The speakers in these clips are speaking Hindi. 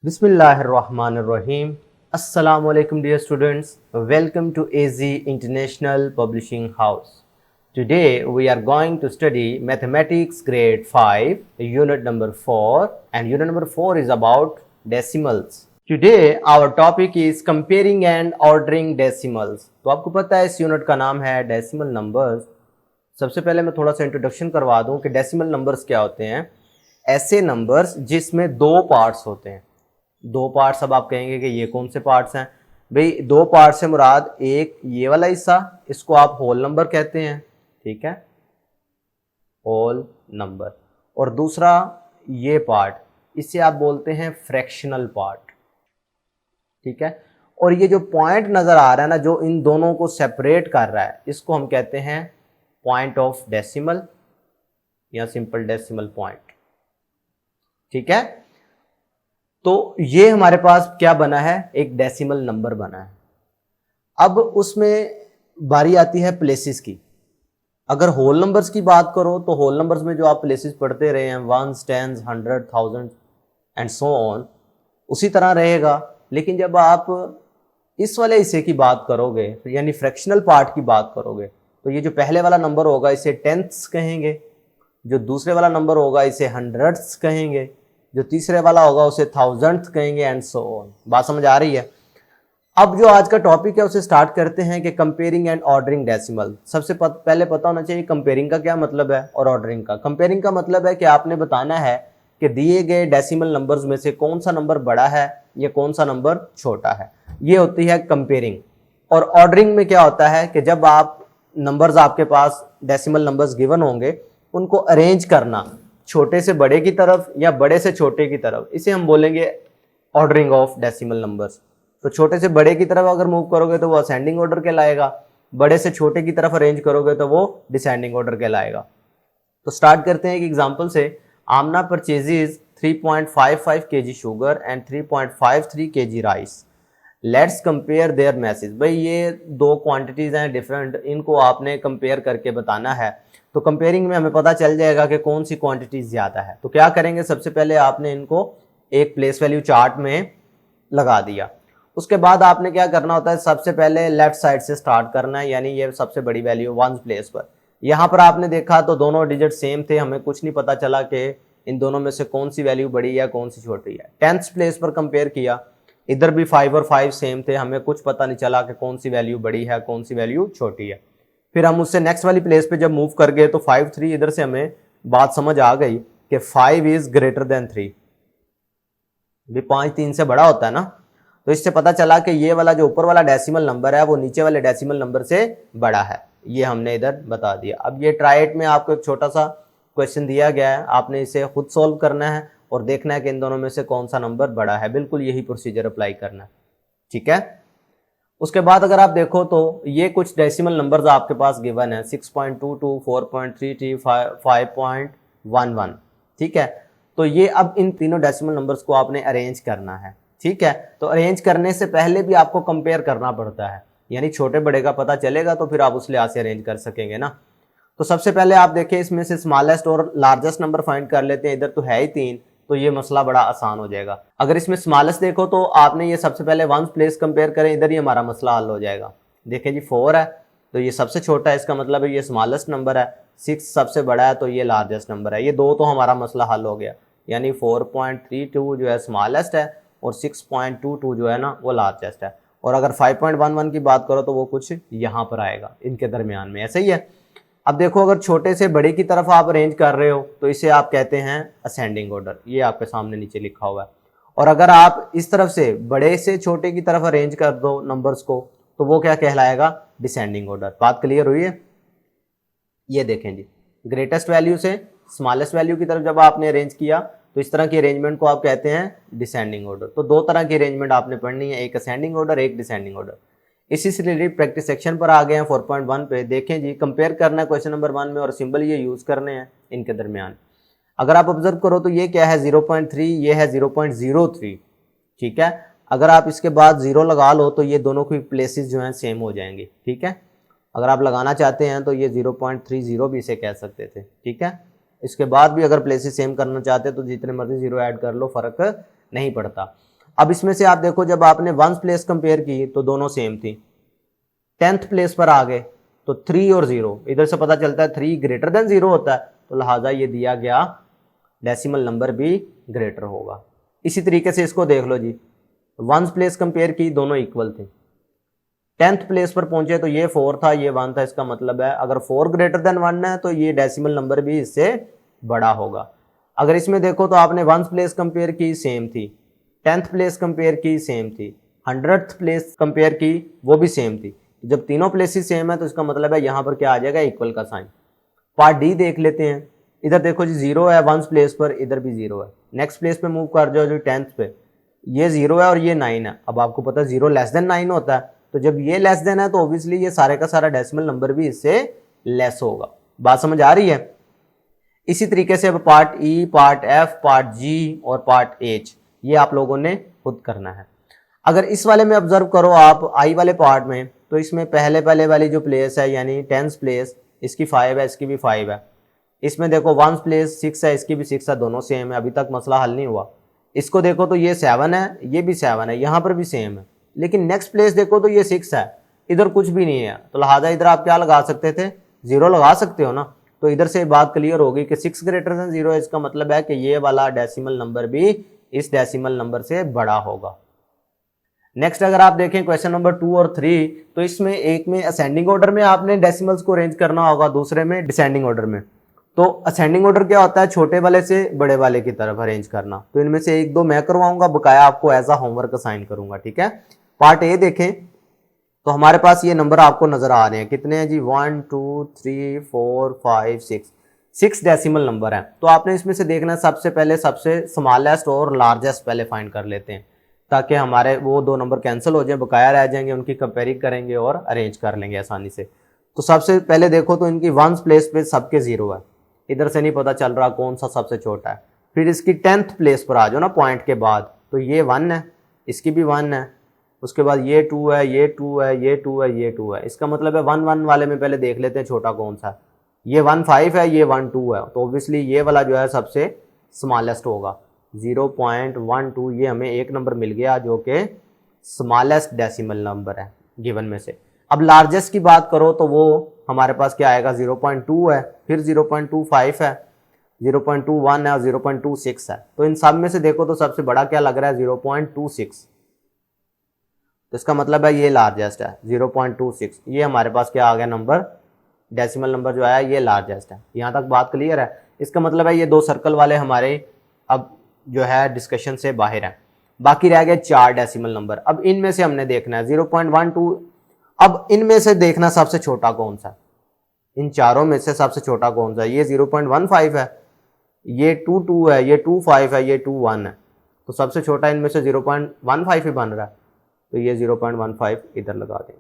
Bismillahirrahmanirrahim. Assalamu alaikum dear students. Welcome to AZ International Publishing House. Today we are going to study Mathematics grade 5 unit number 4 and unit number 4 is about decimals. Today our topic is comparing and ordering decimals. तो आपको पता है इस यूनिट का नाम है डेसिमल नंबर्स। सबसे पहले मैं थोड़ा सा इंट्रोडक्शन करवा दूं कि डेसिमल नंबर्स क्या होते हैं। ऐसे नंबर्स जिसमें दो पार्ट्स होते हैं। दो पार्ट्स, अब आप कहेंगे कि ये कौन से पार्ट्स हैं भाई। दो पार्ट्स से मुराद एक ये वाला हिस्सा, इसको आप होल नंबर कहते हैं, ठीक है, होल नंबर, और दूसरा ये पार्ट, इसे आप बोलते हैं फ्रैक्शनल पार्ट, ठीक है। और ये जो पॉइंट नजर आ रहा है ना, जो इन दोनों को सेपरेट कर रहा है, इसको हम कहते हैं पॉइंट ऑफ डेसिमल या सिंपल डेसिमल पॉइंट, ठीक है। तो ये हमारे पास क्या बना है, एक डेसिमल नंबर बना है। अब उसमें बारी आती है प्लेसेस की। अगर होल नंबर्स की बात करो तो होल नंबर्स में जो आप प्लेसेस पढ़ते रहे हैं, ones, tens, 100, 1000 and so on, उसी तरह रहेगा। लेकिन जब आप इस वाले हिस्से की बात करोगे, यानी फ्रैक्शनल पार्ट की बात करोगे, तो ये जो पहले वाला नंबर होगा इसे टेंथ्स कहेंगे, जो दूसरे वाला नंबर होगा इसे हंड्रेड्स कहेंगे, जो तीसरे वाला होगा उसे थाउजेंड्स कहेंगे एंड सो ऑन। बात समझ आ रही है। अब जो आज का टॉपिक है उसे स्टार्ट करते हैं कि कंपेयरिंग एंड ऑर्डरिंग डेसिमल। सबसे पहले पता होना चाहिए कंपेयरिंग का क्या मतलब है और ऑर्डरिंग का। कंपेयरिंग का मतलब है कि आपने बताना है कि दिए गए डेसिमल नंबर्स में से कौन सा नंबर बड़ा है या कौन सा नंबर छोटा है, ये होती है कंपेयरिंग। और ऑर्डरिंग में क्या होता है कि जब आप नंबर्स, आपके पास डेसिमल नंबर्स गिवन होंगे, उनको अरेंज करना छोटे से बड़े की तरफ या बड़े से छोटे की तरफ, इसे हम बोलेंगे ऑर्डरिंग ऑफ डेसिमल नंबर्स। तो छोटे से बड़े की तरफ अगर मूव करोगे तो वो असेंडिंग ऑर्डर कहलाएगा, बड़े से छोटे की तरफ अरेंज करोगे तो वो डिसेंडिंग ऑर्डर कहलाएगा। तो स्टार्ट करते हैं एक एग्जांपल से। Amna purchases 3.55 kg sugar and 3.53 kg rice. Let's compare their message. भाई ये दो क्वांटिटीज हैं डिफरेंट, इनको आपने कंपेयर करके बताना है। तो कंपेयरिंग में हमें पता चल जाएगा कि कौन सी क्वांटिटीज ज्यादा है। तो क्या करेंगे, सबसे पहले आपने इनको एक प्लेस वैल्यू चार्ट में लगा दिया। उसके बाद आपने क्या करना होता है, सबसे पहले लेफ्ट साइड से स्टार्ट करना है, यानी ये सबसे बड़ी वैल्यू वन प्लेस पर। यहाँ पर आपने देखा तो दोनों डिजिट सेम थे, हमें कुछ नहीं पता चला कि इन दोनों में से कौन सी वैल्यू बड़ी है कौन सी छोटी है। 10th प्लेस पर कंपेयर किया, इधर भी 5 और 5 सेम थे, हमें कुछ पता नहीं चला कि कौन सी वैल्यू बड़ी है कौन सी वैल्यू छोटी है। फिर हम उससे नेक्स्ट वाली प्लेस पे जब मूव कर गए तो 5, 3, इधर से हमें बात समझ आ गई कि 5 इज ग्रेटर देन 3। भी 5 3 से बड़ा होता है ना, तो इससे पता चला कि ये वाला जो ऊपर वाला डेसिमल नंबर है वो नीचे वाले डेसिमल नंबर से बड़ा है। ये हमने इधर बता दिया। अब ये ट्राइट में आपको एक छोटा सा क्वेश्चन दिया गया है, आपने इसे खुद सॉल्व करना है और देखना है कि इन दोनों में से कौन सा नंबर बड़ा है। बिल्कुल यही प्रोसीजर अप्लाई करना है, ठीक है। उसके बाद अगर आप देखो तो ये कुछ डेसिमल नंबर्स आपके पास गिवन है, 6.22, 4.33, 5.11, ठीक है। तो ये अब इन तीनों डेसिमल नंबर्स को आपने अरेंज करना है, ठीक है। तो अरेंज करने से पहले भी आपको कंपेयर करना पड़ता है, यानी छोटे बड़े का पता चलेगा तो फिर आप उस लिहाज से अरेंज कर सकेंगे ना। तो सबसे पहले आप देखें, इसमें से स्मॉलेस्ट और लार्जेस्ट नंबर फाइंड कर लेते हैं। इधर तो है ही 3, तो ये मसला बड़ा आसान हो जाएगा। अगर इसमें स्मॉलेस्ट देखो तो आपने ये सबसे पहले वन प्लेस कंपेयर करें, इधर ही हमारा मसला हल हो जाएगा। देखें जी 4 है तो ये सबसे छोटा है, इसका मतलब है ये स्मॉलेस्ट नंबर है। 6 सबसे बड़ा है तो ये लार्जेस्ट नंबर है। ये दो तो हमारा मसला हल हो गया, यानी 4.32 जो है स्मॉलेस्ट है और 6.22 जो है ना वो लार्जेस्ट है। और अगर 5.11 की बात करो तो वो कुछ यहाँ पर आएगा इनके दरमियान में, ऐसे ही है। अब देखो, अगर छोटे से बड़े की तरफ आप अरेंज कर रहे हो तो इसे आप कहते हैं असेंडिंग ऑर्डर, ये आपके सामने नीचे लिखा हुआ है। और अगर आप इस तरफ से बड़े से छोटे की तरफ अरेंज कर दो नंबर्स को तो वो क्या कहलाएगा, डिसेंडिंग ऑर्डर। बात क्लियर हुई है। ये देखें जी, ग्रेटेस्ट वैल्यू से स्मॉलेस्ट वैल्यू की तरफ जब आपने अरेंज किया तो इस तरह की अरेंजमेंट को आप कहते हैं डिसेंडिंग ऑर्डर। तो दो तरह की अरेंजमेंट आपने पढ़नी है, एक असेंडिंग ऑर्डर, एक डिसेंडिंग ऑर्डर। इसी से रिलेटेड प्रैक्टिस सेक्शन पर आ गए हैं 4.1 पे। देखें जी, कंपेयर करना है क्वेश्चन नंबर 1 में और सिंबल ये यूज करने हैं इनके दरमियान। अगर आप ऑब्जर्व करो तो ये क्या है 0.3, ये है 0.03, ठीक है। अगर आप इसके बाद 0 लगा लो तो ये दोनों की प्लेसेस जो हैं सेम हो जाएंगी, ठीक है। अगर आप लगाना चाहते हैं तो ये 0.30 भी इसे कह सकते थे, ठीक है। इसके बाद भी अगर प्लेसेस सेम करना चाहते हैं तो जितने मर्जी 0 ऐड कर लो, फर्क नहीं पड़ता। अब इसमें से आप देखो जब आपने वंस प्लेस कंपेयर की तो दोनों सेम थी, 10th प्लेस पर आ गए तो 3 और 0, इधर से पता चलता है 3 ग्रेटर देन 0 होता है, तो लिहाजा ये दिया गया डेसिमल नंबर भी ग्रेटर होगा। इसी तरीके से इसको देख लो जी, वंस प्लेस कंपेयर की दोनों इक्वल थे, 10th प्लेस पर पहुंचे तो ये 4 था ये 1 था, इसका मतलब है अगर 4 ग्रेटर देन 1 है तो ये डेसिमल नंबर भी इससे बड़ा होगा। अगर इसमें देखो तो आपने वंस प्लेस कंपेयर की सेम थी, 10th प्लेस कंपेयर की सेम थी, 100th प्लेस कंपेयर की वो भी सेम थी। जब तीनों प्लेसेस सेम है तो इसका मतलब है यहाँ पर क्या आ जाएगा, इक्वल का साइन। पार्ट डी देख लेते हैं। इधर देखो जी 0 है वंस प्लेस पर, इधर भी 0 है। नेक्स्ट प्लेस पे मूव कर जाओ जो 10th पे, ये 0 है और ये 9 है। अब आपको पता है 0 लेस देन 9 होता है, तो जब ये लेस देन है तो ऑब्वियसली ये सारे का सारा डेसिमल नंबर भी इससे लेस होगा। बात समझ आ रही है? इसी तरीके से अब पार्ट ई, पार्ट एफ, पार्ट जी और पार्ट एच ये आप लोगों ने खुद करना है। अगर इस वाले में ऑब्जर्व करो आप आई वाले पार्ट में, तो इसमें पहले वाली जो प्लेस है यानी 10th प्लेस, इसकी 5 है, इसकी भी 5 है। इसमें देखो वंस प्लेस 6 है, इसकी भी 6 है, दोनों सेम है, अभी तक मसला हल नहीं हुआ। इसको देखो तो ये 7 है, ये भी 7 है, यहाँ पर भी सेम है। लेकिन नेक्स्ट प्लेस देखो तो ये 6 है, इधर कुछ भी नहीं है, तो लिहाजा इधर आप क्या लगा सकते थे, 0 लगा सकते हो ना। तो इधर से बात क्लियर होगी कि 6 ग्रेटर देन 0 है, इसका मतलब है कि ये वाला डेसिमल नंबर भी इस डेसिमल नंबर से बड़ा होगा। नेक्स्ट अगर आप देखें क्वेश्चन नंबर 2 और 3, तो इसमें एक में असेंडिंग ऑर्डर में आपने डेसिमल्स को अरेंज करना होगा, दूसरे में डिसेंडिंग ऑर्डर में। तो असेंडिंग ऑर्डर क्या होता है, छोटे वाले से बड़े वाले की तरफ अरेंज करना। तो इनमें से 1-2 मैं करवाऊंगा, बकाया आपको एज अ होमवर्क असाइन करूंगा, ठीक है। पार्ट ए देखें तो हमारे पास ये नंबर आपको नजर आ रहे हैं, कितने हैं जी, 1 2 3 4 5 6 डेसिमल नंबर है। तो आपने इसमें से देखना सबसे पहले सबसे स्मॉलेस्ट और लार्जेस्ट पहले फाइंड कर लेते हैं, ताकि हमारे वो 2 नंबर कैंसिल हो जाए, बकाया रह जाएंगे, उनकी कंपेयरिंग करेंगे और अरेंज कर लेंगे आसानी से। तो सबसे पहले देखो तो इनकी वंस प्लेस पे सबके 0 है, इधर से नहीं पता चल रहा कौन सा सबसे छोटा है। फिर इसकी 10th प्लेस पर आ जाओ ना पॉइंट के बाद, तो ये 1 है, इसकी भी 1 है, उसके बाद ये 2 है, ये 2 है, ये 2 है, ये 2 है। इसका मतलब है 1 वाले में पहले देख लेते हैं छोटा कौन सा है। ये 1 5 है, ये 1 2 है, तो ऑब्वियसली ये वाला जो है सबसे स्मॉलेस्ट होगा, 0.12। ये हमें एक नंबर मिल गया जो कि स्मॉलेस्ट डेसिमल नंबर है गिवन में से। अब लार्जेस्ट की बात करो तो वो हमारे पास क्या आएगा, 0.2 है, फिर 0.25 है, 0.21 है और 0.26 है। तो इन सब में से देखो तो सबसे बड़ा क्या लग रहा है, 0.26। तो इसका मतलब है ये लार्जेस्ट है, 0.26। ये हमारे पास क्या आ गया नंबर, डेसिमल नंबर जो आया ये लार्जेस्ट है। यहाँ तक बात क्लियर है? इसका मतलब है ये 2 सर्कल वाले हमारे अब जो है डिस्कशन से बाहर है। बाकी रह गए 4 डेसिमल नंबर। अब इनमें से हमने देखना है 0.12। अब इनमें से देखना सबसे छोटा कौन सा, इन चारों में से सबसे छोटा कौन सा है, ये 0.15 है, ये 2 है, ये 2 है, ये 2 है। तो सबसे छोटा इनमें से 0.15 ही बन रहा है, तो ये 0.15 इधर लगा दें।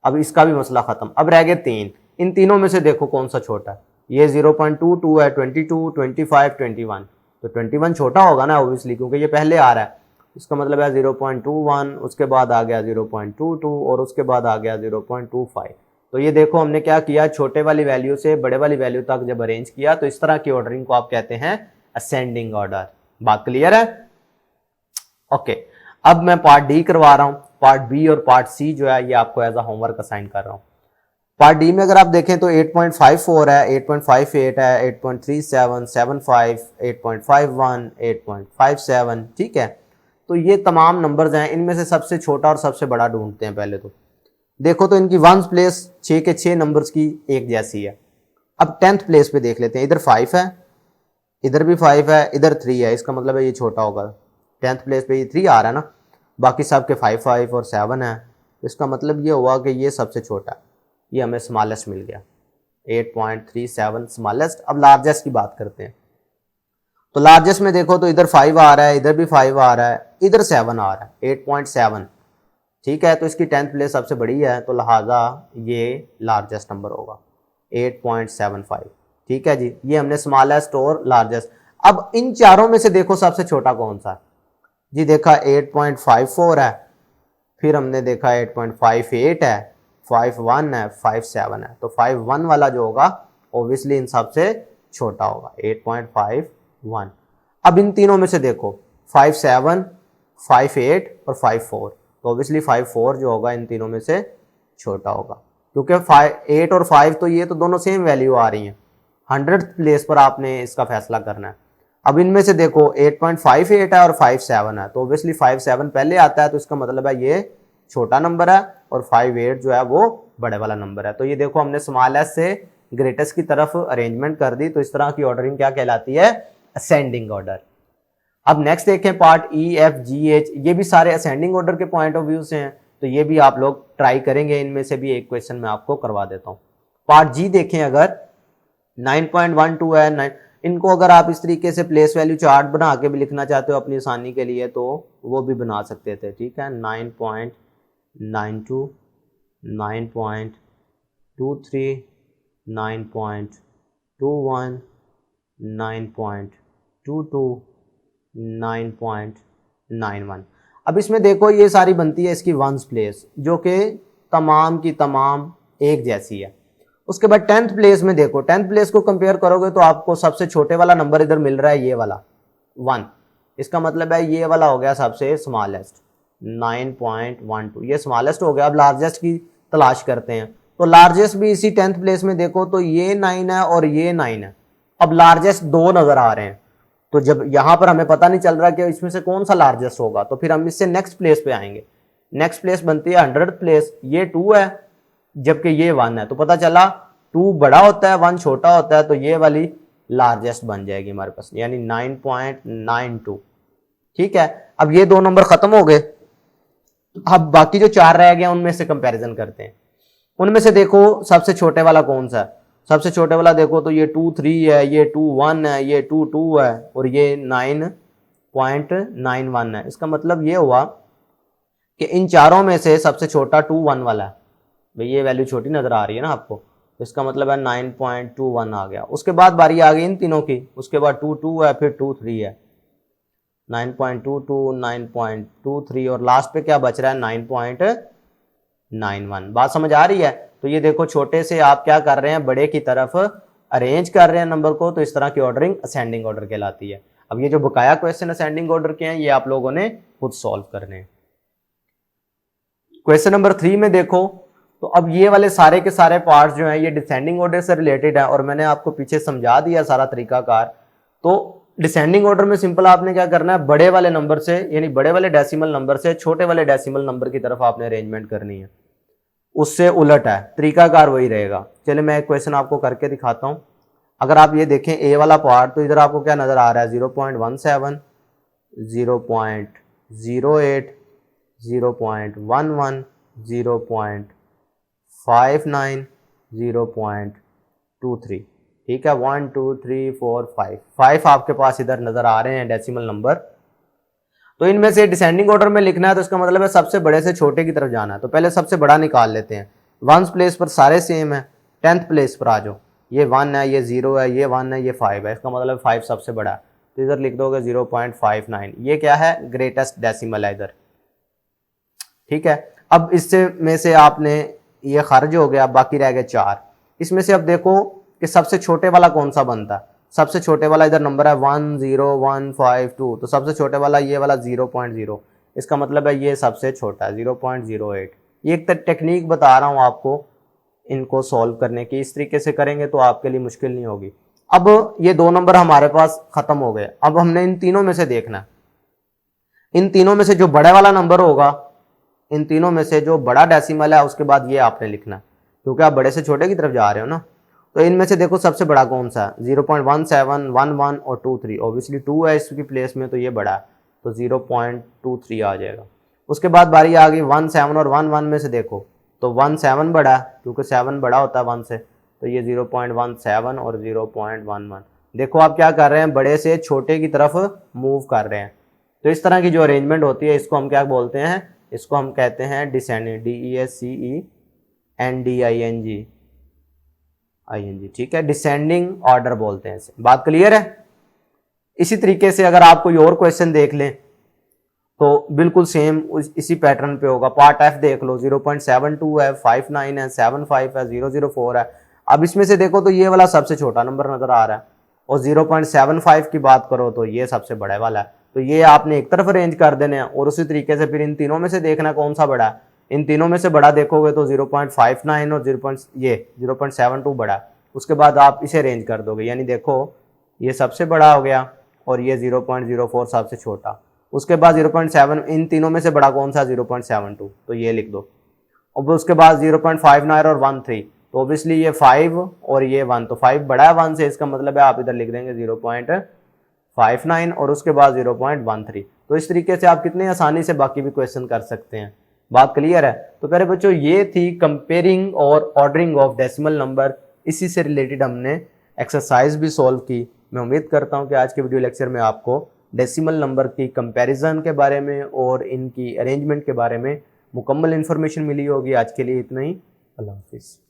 अब इसका भी मसला खत्म। अब रह गए 3, इन तीनों में से देखो कौन सा छोटा है, ये 0.22 है, 22, 25, 21। तो 21 छोटा होगा ना ऑब्वियसली, क्योंकि ये पहले आ रहा है। इसका मतलब है 0.21, उसके बाद आ गया 0.22 और उसके बाद आ गया 0.25। तो ये देखो हमने क्या किया, छोटे वाली वैल्यू से बड़े वाली वैल्यू तक जब अरेंज किया, तो इस तरह की ऑर्डरिंग को आप कहते हैं असेंडिंग ऑर्डर। बात क्लियर है? ओके, अब मैं पार्ट डी करवा रहा हूँ। पार्ट बी और पार्ट सी जो है ये आपको एज अ होमवर्क असाइन कर रहा हूँ। पार्ट डी में अगर आप देखें तो 8.54 है, 8.58 है, 8.37, 75, 8.51, 8.57, ठीक है। तो ये तमाम नंबर्स हैं, इनमें से सबसे छोटा और सबसे बड़ा ढूंढते हैं। पहले तो देखो तो इनकी वंस प्लेस 6 के 6 नंबर्स की एक जैसी है। अब 10th प्लेस पे देख लेते हैं, इधर 5 है, इधर भी 5 है, इधर 3 है, इसका मतलब है ये छोटा होगा। 10th प्लेस पे ये 3 आ रहा है ना, बाकी सब के 5 5 और 7 है, इसका मतलब ये हुआ कि ये सबसे छोटा, ये हमें स्मॉलेस्ट मिल गया, 8.37 स्मॉलेस्ट। अब लार्जेस्ट की बात करते हैं, तो लार्जेस्ट में देखो तो इधर 5 आ रहा है, इधर भी 5 आ रहा है, इधर 7 आ रहा है, 8.7, ठीक है। तो इसकी 10th प्लेस सबसे बड़ी है, तो लिहाजा ये लार्जेस्ट नंबर होगा, 8.75, ठीक है जी। ये हमने स्मॉलेस्ट और लार्जेस्ट। अब इन चारों में से देखो सबसे छोटा कौन सा जी, देखा 8.54 है, फिर हमने देखा 8.58 है, 5.1 है, 5.7 है। तो 5.1 वाला जो होगा ऑब्वियसली इन सबसे छोटा होगा, 8.51। अब इन तीनों में से देखो 5.7, 58 और 54, तो ऑब्वियसली 54 जो होगा इन तीनों में से छोटा होगा, क्योंकि 8 और 5 तो ये तो दोनों सेम वैल्यू आ रही हैं। 100th प्लेस पर आपने इसका फैसला करना है। अब इनमें से देखो 8.58 है और 57 है, तो ऑब्वियसली 57 पहले आता है, तो इसका मतलब है ये छोटा नंबर है और 58 जो है वो बड़े वाला नंबर है। तो ये देखो हमने स्मॉल एस से ग्रेटेस्ट की तरफ अरेंजमेंट कर दी, तो इस तरह की ऑर्डरिंग क्या कहलाती है, असेंडिंग ऑर्डर। अब नेक्स्ट देखें part E F G H, ये भी सारे असेंडिंग ऑर्डर के पॉइंट ऑफ व्यू से हैं, तो ये भी आप लोग ट्राई करेंगे। इनमें से भी एक क्वेश्चन मैं आपको करवा देता हूँ। पार्ट जी देखें, अगर 9.12 है, इनको अगर आप इस तरीके से प्लेस वैल्यू चार्ट बना के भी लिखना चाहते हो अपनी आसानी के लिए, तो वो भी बना सकते थे, ठीक है। 9.92, 9.23, 9.21, 9.22, 9.91। अब इसमें देखो ये सारी बनती है इसकी वंस प्लेस, जो कि तमाम की तमाम एक जैसी है। उसके बाद 10th प्लेस में देखो, 10th प्लेस को कंपेयर करोगे तो आपको सबसे छोटे वाला नंबर इधर मिल रहा है, ये वाला 1, इसका मतलब है ये वाला हो गया सबसे स्मॉलेस्ट 9.12, ये स्मॉलेस्ट हो गया। अब लार्जेस्ट की तलाश करते हैं, तो लार्जेस्ट भी इसी 10th प्लेस में देखो तो ये 9 है और ये 9 है। अब लार्जेस्ट दो नजर आ रहे हैं, तो जब यहां पर हमें पता नहीं चल रहा कि इसमें से कौन सा लार्जेस्ट होगा, तो फिर हम इससे नेक्स्ट प्लेस पे आएंगे। नेक्स्ट प्लेस बनती है 100th प्लेस, ये 2 है जबकि ये 1 है, तो पता चला 2 बड़ा होता है 1 छोटा होता है, तो ये वाली लार्जेस्ट बन जाएगी हमारे पास, यानी 9.92, ठीक है। अब ये दो नंबर खत्म हो गए, अब बाकी जो 4 रह गए उनमें से कंपैरिजन करते हैं। उनमें से देखो सबसे छोटे वाला कौन सा है, सबसे छोटे वाला देखो तो ये 2.3 है, ये 2.1 है, ये 2.2 है और ये 9.91 है। इसका मतलब ये हुआ कि इन चारों में से सबसे छोटा 2.1 वाला है। भाई ये वैल्यू छोटी नजर आ रही है ना आपको, तो इसका मतलब है 9.21 आ गया। उसके बाद बारी आ गई इन तीनों की, उसके बाद 2.2 है, फिर 2.3 है, 9.22, 9.23 और लास्ट पे क्या बच रहा है 9.91। बात समझ आ रही है। तो ये देखो छोटे से आप क्या कर रहे हैं, बड़े की तरफ अरेंज कर रहे हैं नंबर को, तो इस तरह की ऑर्डरिंग असेंडिंग ऑर्डर कहलाती है। अब ये जो बकाया क्वेश्चन असेंडिंग ऑर्डर के हैं ये आप लोगों ने खुद सॉल्व करने हैं। क्वेश्चन नंबर 3 में देखो, तो अब ये वाले सारे के सारे पार्ट्स जो हैं ये डिसेंडिंग ऑर्डर से रिलेटेड है और मैंने आपको पीछे समझा दिया सारा तरीकाकार। तो डिसेंडिंग ऑर्डर में सिंपल आपने क्या करना है, बड़े वाले नंबर से यानी बड़े वाले डेसिमल नंबर से छोटे वाले डेसिमल नंबर की तरफ आपने अरेंजमेंट करनी है, उससे उलट है, तरीकाकार वही रहेगा। चलिए मैं एक क्वेश्चन आपको करके दिखाता हूं। अगर आप ये देखें ए वाला पार्ट, तो इधर आपको क्या नजर आ रहा है 0.17, 0.08, 0.11, 0.59, 0.23, ठीक है। 1 2 3 4 5 आपके पास इधर नजर आ रहे हैं डेसिमल नंबर। तो इनमें से डिसेंडिंग ऑर्डर में लिखना है, तो इसका मतलब है सबसे बड़े से छोटे की तरफ जाना है। तो पहले सबसे बड़ा निकाल लेते हैं। 1th प्लेस पर सारे सेम है, 10th प्लेस पर आ जाओ, ये 1 है, ये 0 है, ये 1 है, ये 5 है, इसका मतलब 5 सबसे बड़ा है, तो इधर लिख दोगे 0.59। ये क्या है, ग्रेटेस्ट डेसिमल है इधर, ठीक है। अब इससे में से आपने ये खर्च हो गया, बाकी रह गए 4। इसमें से अब देखो कि सबसे छोटे वाला कौन सा बनता है। सबसे छोटे वाला इधर नंबर है 10152, तो सबसे छोटे वाला ये वाला 0.0, इसका मतलब है ये सबसे छोटा है 0.08। ये एक टेक्निक बता रहा हूँ आपको इनको सॉल्व करने की, इस तरीके से करेंगे तो आपके लिए मुश्किल नहीं होगी। अब ये दो नंबर हमारे पास खत्म हो गए। अब हमने इन तीनों में से देखना है, इन तीनों में से जो बड़े वाला नंबर होगा, इन तीनों में से जो बड़ा डेसिमल है उसके बाद ये आपने लिखना, क्योंकि आप बड़े से छोटे की तरफ जा रहे हो ना। तो इनमें से देखो सबसे बड़ा कौन सा है, 0.17, 11 और 23। ऑब्वियसली 2 है इसकी प्लेस में, तो ये बड़ा है, तो 0.23 आ जाएगा। उसके बाद बारी आ गई 17 और 11 में से देखो, तो 17 बड़ा है क्योंकि 7 बड़ा होता है 1 से, तो ये 0.17 और 0.11। देखो आप क्या कर रहे हैं, बड़े से छोटे की तरफ मूव कर रहे हैं। तो इस तरह की जो अरेंजमेंट होती है इसको हम क्या बोलते हैं, इसको हम कहते हैं डिसेंडिंग, DESCENDING, ठीक है, डिसेंडिंग ऑर्डर बोलते हैं इसे। बात क्लियर है। इसी तरीके से अगर आप कोई और क्वेश्चन देख लें तो बिल्कुल सेम इसी पैटर्न पे होगा। पार्ट एफ देख लो, 0.72 है, 59 है, 75 है, 004 है। अब इसमें से देखो तो ये वाला सबसे छोटा नंबर नजर आ रहा है, और 0.75 की बात करो तो ये सबसे बड़ा वाला है। तो ये आपने एक तरफ अरेंज कर देने हैं और उसी तरीके से फिर इन तीनों में से देखना कौन सा बड़ा है। इन तीनों में से बड़ा देखोगे तो 0.59 और 0.72 बड़ा है। उसके बाद आप इसे अरेंज कर दोगे, यानी देखो ये सबसे बड़ा हो गया और ये 0.04 सबसे छोटा। उसके बाद 0.7, इन तीनों में से बड़ा कौन सा, 0.72, तो ये लिख दो। अब उसके बाद 0.59 और 13, तो ऑब्वियसली ये 5 और ये 1, तो 5 बड़ा है 1 से, इसका मतलब है आप इधर लिख देंगे 0.59 और उसके बाद 0.13। तो इस तरीके से आप कितने आसानी से बाकी भी क्वेश्चन कर सकते हैं। बात क्लियर है? तो प्यारे बच्चों ये थी कंपेयरिंग और ऑर्डरिंग ऑफ डेसिमल नंबर। इसी से रिलेटेड हमने एक्सरसाइज भी सॉल्व की। मैं उम्मीद करता हूँ कि आज के वीडियो लेक्चर में आपको डेसिमल नंबर की कंपैरिजन के बारे में और इनकी अरेंजमेंट के बारे में मुकम्मल इन्फॉर्मेशन मिली होगी। आज के लिए इतना ही। अल्लाह हाफिज़।